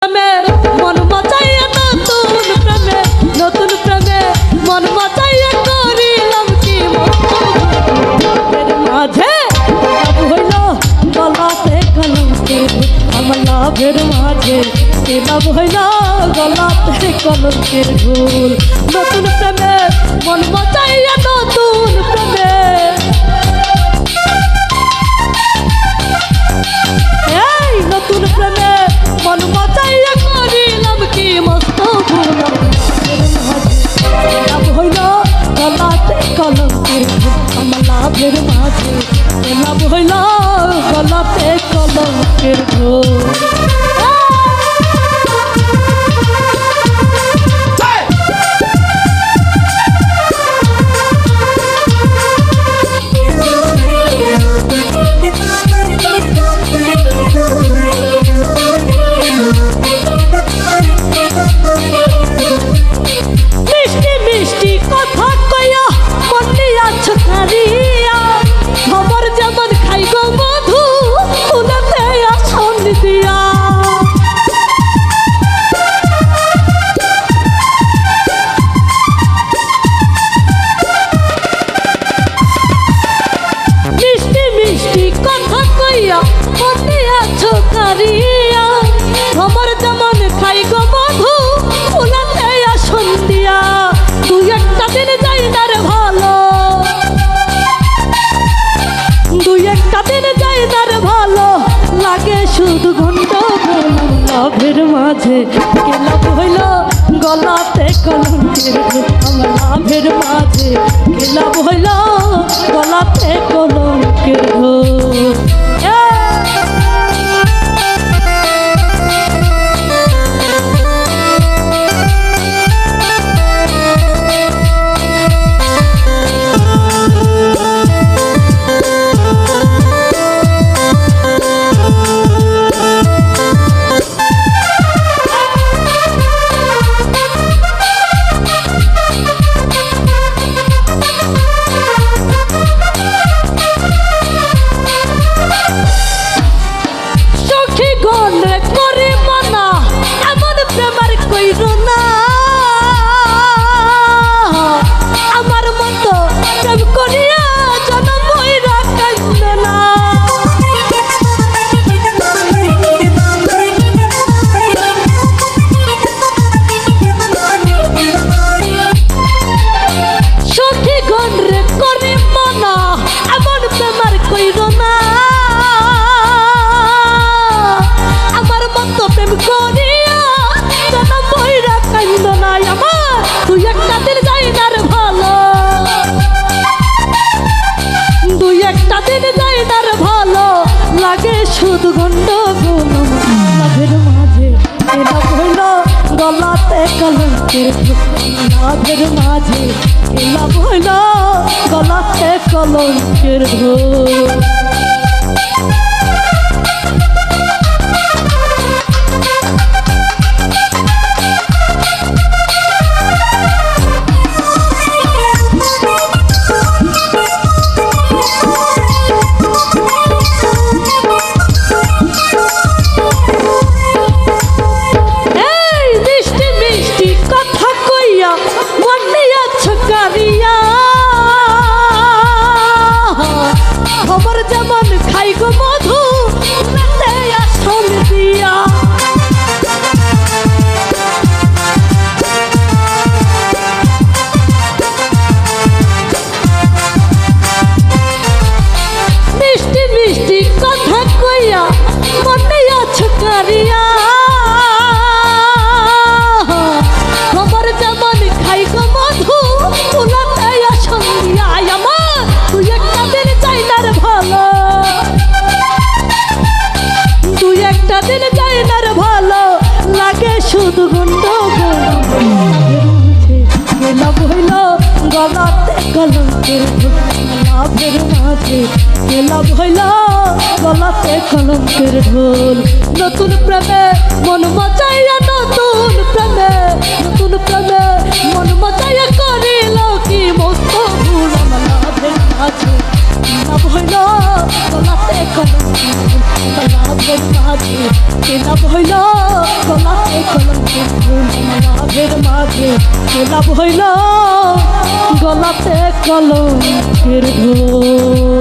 মন মচাইয়া নতুন প্রেমে মন মচাইয়া করিলাম কি মাঝে হইল গলাতে কলঙ্কের আমার লাভের মাঝে লাভ হইল গলাতে কলঙ্কের ভুল। নতুন প্রেমে মন মচাইয়া নতুন প্রেমে নতুন প্রেমে মন মচাইয়া করিলাম কি মস্ত ভুল। লাভ হইল গলাতে কলঙ্কের আমার লাভের মাঝে লাভ হইল গলাতে কলঙ্কের ভুল। শুধু গন্ডগোল লাভের মাঝে কে লাভ হইল গলাতে কলঙ্কের আমার লাভের মাঝে কে লাভ হইল গলাতে কলঙ্কের শুধু গন্ডগোল লাভের মাঝে লাভ হইল গলাতে কলঙ্কের লাভের মাঝে লাভ হইল গলাতে কলঙ্কের ভুল। শুধু গন্ডগোল লাভ হইল গলাতে কলঙ্কের লাভের মাঝে লাভ হইল গলাতে কলঙ্কের ঢোল। নতুন প্রেমে মন মচাইয়া নতুন প্রেমে মন মচাইয়া করিল কি মস্ত ভুল। আমার লাভের মাঝে লাভ হইল গলাতে কলঙ্কের লাভের মাঝে লাভ হইল গলা মনের মাঝে গোলাপ হইল গলাতে কলঙ্কের ঢোল।